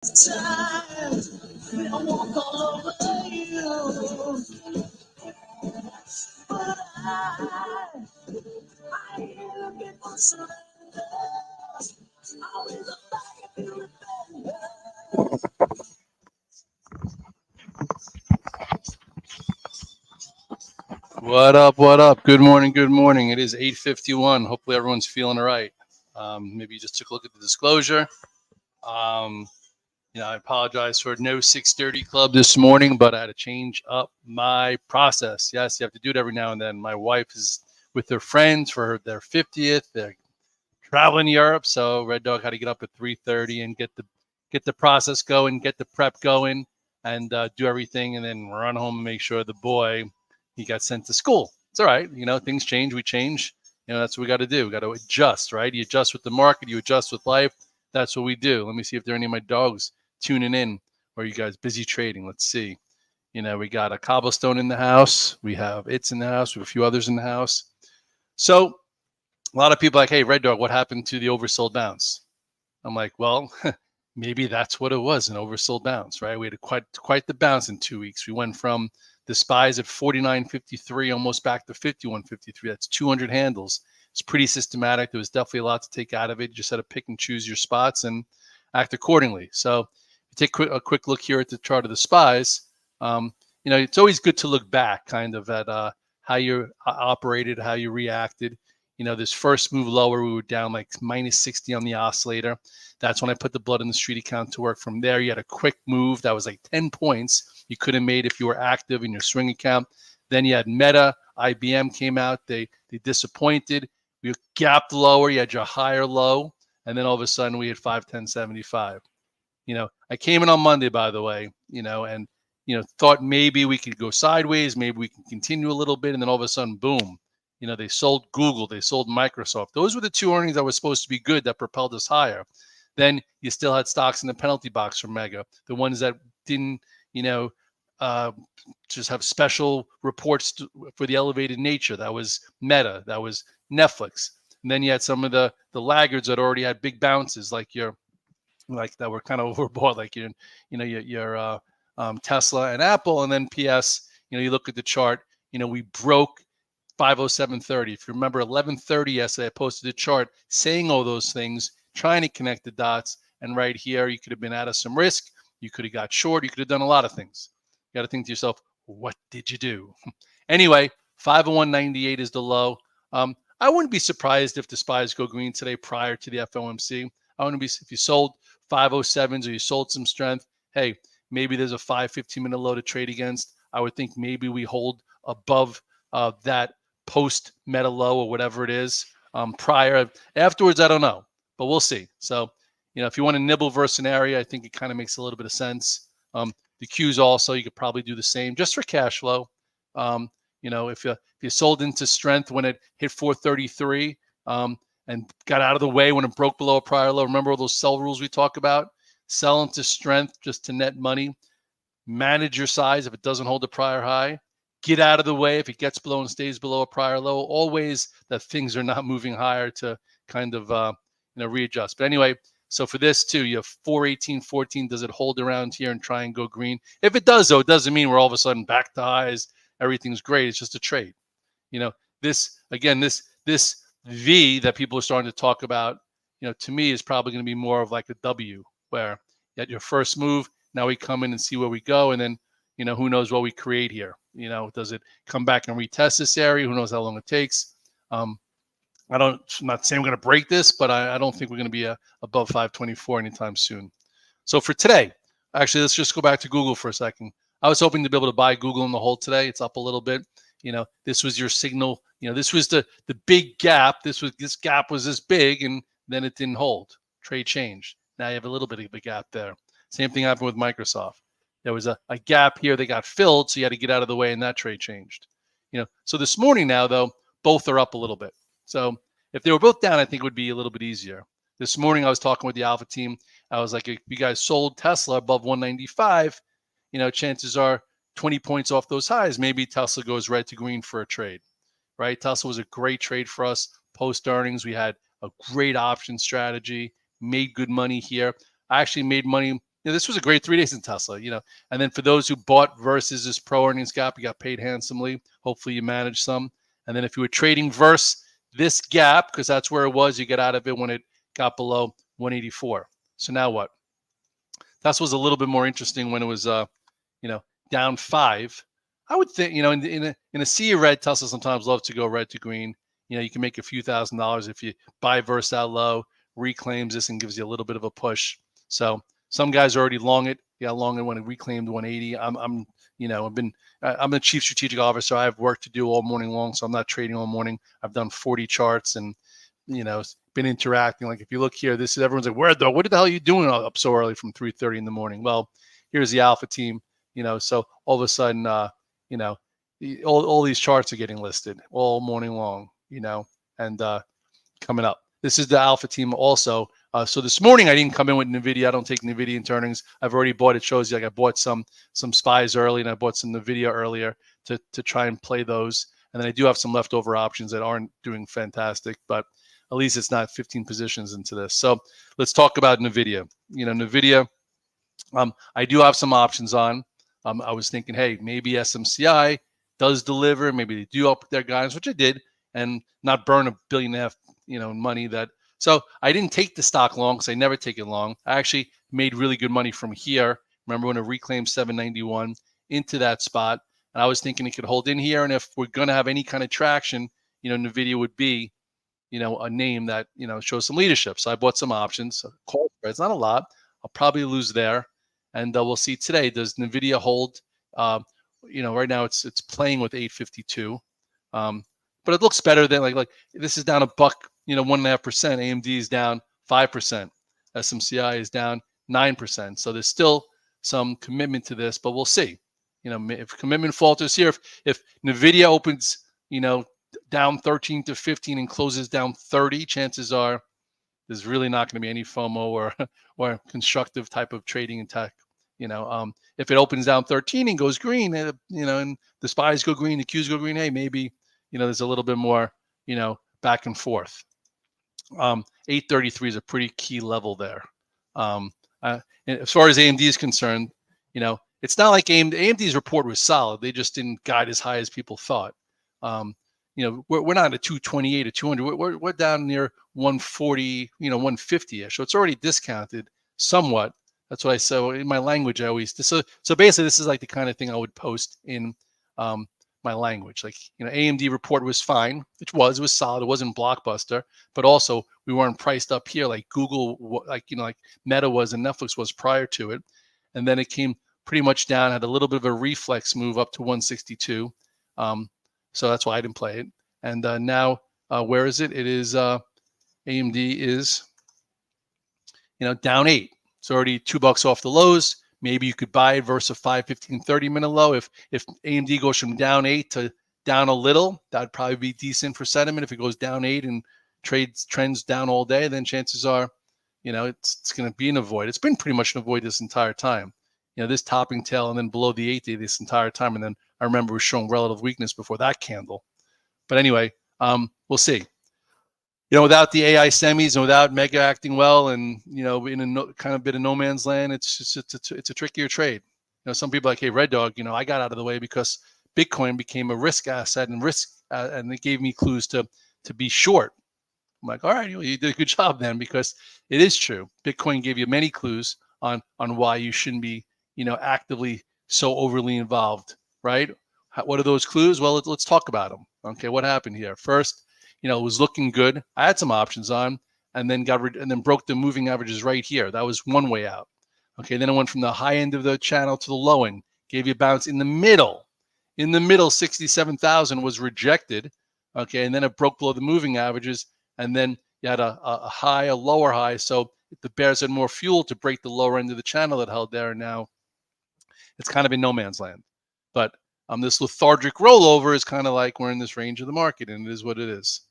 Time, I walk all over you, but I ain't looking for surrender. Always a back if you remember. What up? What up? Good morning. Good morning. It is 8:51. Hopefully everyone's feeling all right. Maybe you just took a look at the disclosure. Um, I apologize for no 6:30 club this morning, but I had to change up my process. Yes, you have to do it every now and then. My wife is with her friends for their 50th. They're traveling to Europe, so Red Dog had to get up at 3:30 and get the process going, get the prep going, and do everything, and then run home and make sure the boy he got sent to school. It's all right, things change, we change. That's what we got to do. We got to adjust, right? You adjust with the market, you adjust with life. That's what we do. Let me see if there are any of my dogs tuning in, or are you guys busy trading? Let's see. We got a cobblestone in the house. We have It's in the house. We have a few others in the house. So a lot of people are like, hey, Red Dog, what happened to the oversold bounce? I'm like, well, maybe that's what it was, an oversold bounce, right? We had quite the bounce in 2 weeks. We went from the SPYs at 49.53 almost back to 51.53. That's 200 handles. It's pretty systematic. There was definitely a lot to take out of it. You just had to pick and choose your spots and act accordingly. So take a quick look here at the chart of the SPYs. It's always good to look back kind of at how you operated, how you reacted. This first move lower, we were down like minus 60 on the oscillator. That's when I put the blood in the street account to work. From there, you had a quick move that was like 10 points you could have made if you were active in your swing account. Then you had Meta, IBM came out. They disappointed. You gapped lower. You had your higher low. And then all of a sudden, we had 510.75. I came in on Monday, by the way, and, thought maybe we could go sideways. Maybe we can continue a little bit. And then all of a sudden, boom. They sold Google, they sold Microsoft. Those were the two earnings that were supposed to be good that propelled us higher. Then you still had stocks in the penalty box for Mega, the ones that didn't, just have special reports for the elevated nature. That was Meta, that was Netflix. And then you had some of the laggards that already had big bounces, like that were kind of overbought, like your Tesla and Apple. And then PS, you look at the chart, we broke 507.30. If you remember 11:30 yesterday, I posted a chart saying all those things, trying to connect the dots. And right here, you could have been out of some risk. You could have got short. You could have done a lot of things. You got to think to yourself, what did you do? Anyway, 501.98 is the low. I wouldn't be surprised if the SPYs go green today prior to the FOMC. I wouldn't be if you sold 507s or you sold some strength. Hey, maybe there's a 15-minute low to trade against. I would think maybe we hold above that post meta low or whatever it is prior. Afterwards, I don't know, but we'll see. So, if you want to nibble versus an area, I think it kind of makes a little bit of sense. The Qs also, you could probably do the same just for cash flow. If you sold into strength when it hit 433 and got out of the way when it broke below a prior low, remember all those sell rules we talk about? Sell into strength just to net money. Manage your size if it doesn't hold the prior high. Get out of the way if it gets below and stays below a prior low. Always that things are not moving higher to kind of readjust. But anyway, so for this too, you have 418.14. Does it hold around here and try and go green? If it does, though, it doesn't mean we're all of a sudden back to highs. Everything's great. It's just a trade. This V that people are starting to talk about, to me is probably going to be more of like a W, where you had your first move. Now we come in and see where we go, and then who knows what we create here. Does it come back and retest this area? Who knows how long it takes? I'm not saying we're going to break this, but I don't think we're going to be above 524 anytime soon. So for today, actually, let's just go back to Google for a second. I was hoping to be able to buy Google in the hold today. It's up a little bit. This was your signal. This was the big gap. This gap was this big, and then it didn't hold. Trade changed. Now you have a little bit of a gap there. Same thing happened with Microsoft. There was a gap here that got filled, so you had to get out of the way, and that trade changed. So this morning now, though, both are up a little bit. So if they were both down, I think it would be a little bit easier. This morning, I was talking with the Alpha team. I was like, if you guys sold Tesla above 195, chances are 20 points off those highs, maybe Tesla goes red to green for a trade, right? Tesla was a great trade for us post earnings. We had a great option strategy, made good money here. I actually made money this was a great 3 days in Tesla, and then for those who bought versus this pro earnings gap, you got paid handsomely. Hopefully you managed some. And then if you were trading versus this gap, because that's where it was, you get out of it when it got below 184. So now what? Tesla was a little bit more interesting when it was, down 5. I would think, in a sea of red, Tesla sometimes loves to go red to green. You can make a few $1,000s if you buy versus out low, reclaims this and gives you a little bit of a push. So some guys already long it. Yeah, long it when it reclaimed 180. I'm the chief strategic officer. I have work to do all morning long, so I'm not trading all morning. I've done 40 charts and been interacting. Like if you look here, this is everyone's like, what the hell are you doing up so early from 3:30 in the morning? Well, here's the alpha team. So all of a sudden, all these charts are getting listed all morning long. And coming up. This is the alpha team also. So this morning I didn't come in with NVIDIA. I don't take NVIDIA into earnings. I've already bought. It shows you like I bought some SPYs early and I bought some NVIDIA earlier to try and play those. And then I do have some leftover options that aren't doing fantastic, but at least it's not 15 positions into this. So let's talk about NVIDIA. NVIDIA, I do have some options on. I was thinking, hey, maybe SMCI does deliver. Maybe they do up their guidance, which I did, and not burn $1.5 billion, money that. So I didn't take the stock long because I never take it long. I actually made really good money from here. Remember when it reclaimed 791 into that spot, and I was thinking it could hold in here. And if we're going to have any kind of traction, NVIDIA would be, a name that, shows some leadership. So I bought some options. Call spreads, not a lot. I'll probably lose there. And we'll see today. Does NVIDIA hold? Right now it's playing with 852. But it looks better than like this is down $1, 1.5%. AMD is down 5%. SMCI is down 9%. So there's still some commitment to this, but we'll see. If commitment falters here, if NVIDIA opens, down 13 to 15 and closes down 30, chances are there's really not going to be any FOMO or constructive type of trading in tech. If it opens down 13 and goes green, and the SPYs go green, the Qs go green, hey, maybe there's a little bit more back and forth. 833 is a pretty key level there. As far as AMD is concerned, it's not like AMD's report was solid. They just didn't guide as high as people thought. We're not at 228 or 200. We're down near 140, 150ish. So it's already discounted somewhat. That's what I say in my language. I always so basically this is like the kind of thing I would post in my language. Like AMD report was fine. It was solid. It wasn't blockbuster, but also we weren't priced up here like Google, like Meta was and Netflix was prior to it. And then it came pretty much down, had a little bit of a reflex move up to 162. So that's why I didn't play it. And now, where is it? It is AMD is, down 8. It's already $2 off the lows. Maybe you could buy it versus a 5, 15, 30-minute low. If AMD goes from down 8 to down a little, that'd probably be decent for sentiment. If it goes down 8 and trends down all day, then chances are, it's going to be an avoid. It's been pretty much an avoid this entire time. This topping tail and then below the 8-day this entire time. And then I remember it was showing relative weakness before that candle. But anyway, we'll see. Without the AI semis and without Mega acting well and, in a kind of bit of no man's land, it's a trickier trade. Some people are like, hey, Red Dog, I got out of the way because Bitcoin became a risk asset and and it gave me clues to be short. I'm like, all right, you did a good job then, because it is true. Bitcoin gave you many clues on why you shouldn't be, actively so overly involved, right? What are those clues? Well, let's talk about them. Okay, what happened here? First, it was looking good. I had some options on, and then broke the moving averages right here. That was one way out. Okay, then it went from the high end of the channel to the low end. Gave you a bounce in the middle. In the middle, 67,000 was rejected. Okay, and then it broke below the moving averages, and then you had a high, a lower high. So the bears had more fuel to break the lower end of the channel that held there. And now it's kind of in no man's land. But this lethargic rollover is kind of like we're in this range of the market, and it is what it is.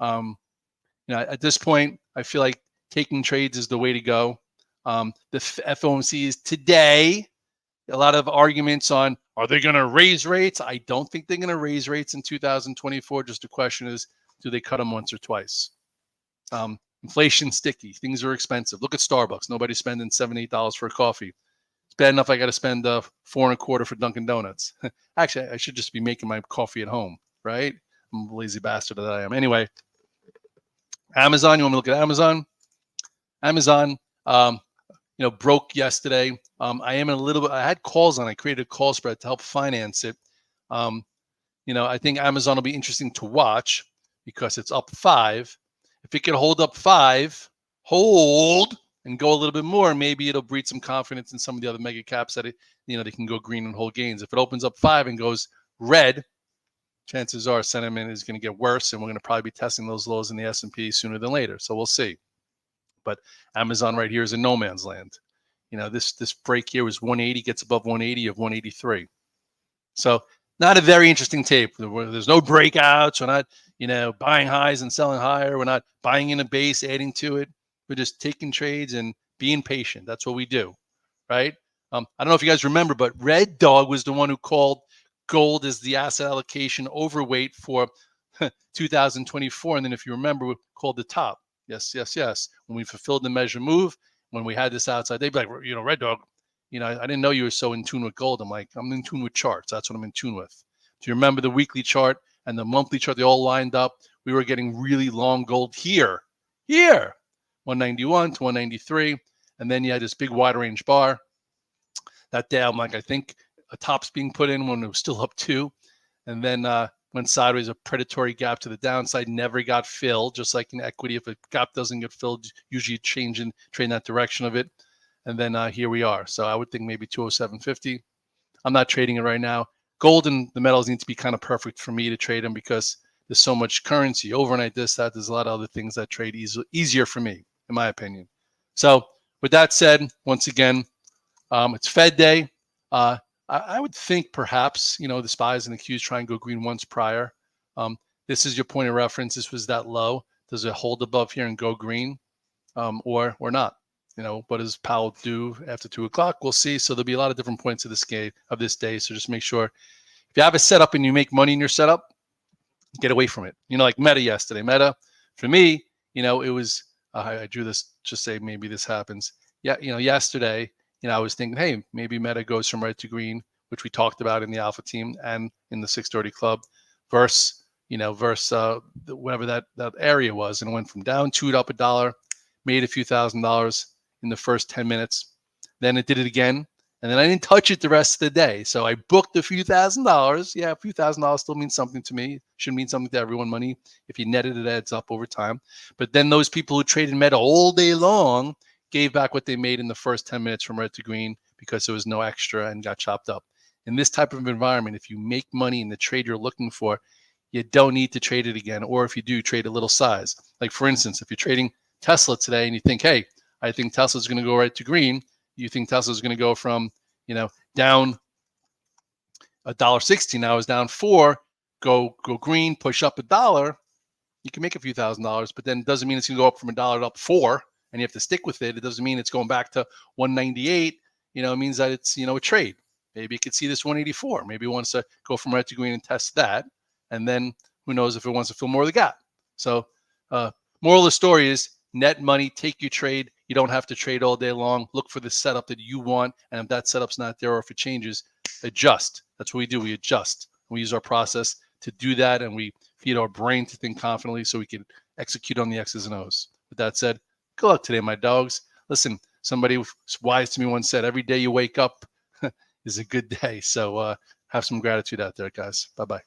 At this point, I feel like taking trades is the way to go. The FOMC is today. A lot of arguments on, are they going to raise rates? I don't think they're going to raise rates in 2024. Just the question is, do they cut them once or twice? Inflation sticky. Things are expensive. Look at Starbucks. Nobody's spending $7, $8 for a coffee. bad enough I got to spend $4.25 for Dunkin' Donuts. Actually, I should just be making my coffee at home, right? I'm a lazy bastard that I am. Anyway, Amazon. You want me to look at Amazon? Amazon, broke yesterday. I am in a little bit. I had calls on. I created a call spread to help finance it. I think Amazon will be interesting to watch because it's up 5. If it can hold up 5, hold and go a little bit more, maybe it'll breed some confidence in some of the other mega caps that they can go green and hold gains. If it opens up 5 and goes red, chances are sentiment is going to get worse, and we're going to probably be testing those lows in the S&P sooner than later. So we'll see. But Amazon right here is in no man's land. This break here was 180, gets above 180 of 183. So not a very interesting tape. There's no breakouts. We're not, buying highs and selling higher. We're not buying in a base, adding to it. We're just taking trades and being patient. That's what we do, right? I don't know if you guys remember, but Red Dog was the one who called gold as the asset allocation overweight for 2024. And then if you remember, we called the top. Yes. When we fulfilled the measure move, when we had this outside, they'd be like, Red Dog, I didn't know you were so in tune with gold. I'm like, I'm in tune with charts. That's what I'm in tune with. Do you remember the weekly chart and the monthly chart? They all lined up. We were getting really long gold here, 191 to 193. And then you had this big wide range bar. That day, I'm like, I think a top's being put in when it was still up 2. And then went sideways, a predatory gap to the downside, never got filled. Just like in equity, if a gap doesn't get filled, usually change and trade in that direction of it. And then here we are. So I would think maybe 207.50. I'm not trading it right now. Gold and the metals need to be kind of perfect for me to trade them because there's so much currency, overnight this, that. There's a lot of other things that trade easier for me, in my opinion. So with that said, once again, it's Fed day. I would think perhaps, the SPYs and the Qs try and go green once prior. This is your point of reference. This was that low. Does it hold above here and go green or not? What does Powell do after 2 o'clock? We'll see. So there'll be a lot of different points of this day. So just make sure if you have a setup and you make money in your setup, get away from it. Like Meta yesterday. Meta, for me, it was, I drew this, just say maybe this happens. Yeah, yesterday, I was thinking, hey, maybe Meta goes from red to green, which we talked about in the Alpha team and in the 630 Club, versus whatever that area was, and it went from down 2 to up $1, made a few $1,000s in the first 10 minutes. Then it did it again, and then I didn't touch it the rest of the day. So I booked a few $1,000s. Yeah, a few $1,000s still means something to me. Should mean something to everyone. Money, if you net it, it adds up over time. But then those people who traded Meta all day long gave back what they made in the first 10 minutes from red to green because there was no extra and got chopped up. In this type of environment, if you make money in the trade you're looking for, you don't need to trade it again. Or if you do, trade a little size. Like for instance, if you're trading Tesla today and you think, hey, I think Tesla's going to go right to green. You think Tesla's going to go from, down $1.60, now is down 4, go green, push up $1. You can make a few $1,000s, but then it doesn't mean it's going to go up from $1 to up 4. And you have to stick with it. It doesn't mean it's going back to 198. It means that it's, a trade. Maybe it could see this 184. Maybe it wants to go from red to green and test that. And then who knows if it wants to fill more of the gap. So moral of the story is net money, take your trade. You don't have to trade all day long. Look for the setup that you want. And if that setup's not there or if it changes, adjust. That's what we do. We adjust. We use our process to do that. And we feed our brain to think confidently so we can execute on the X's and O's. With that said, good luck today, my dogs. Listen, somebody wise to me once said, every day you wake up is a good day. So have some gratitude out there, guys. Bye-bye.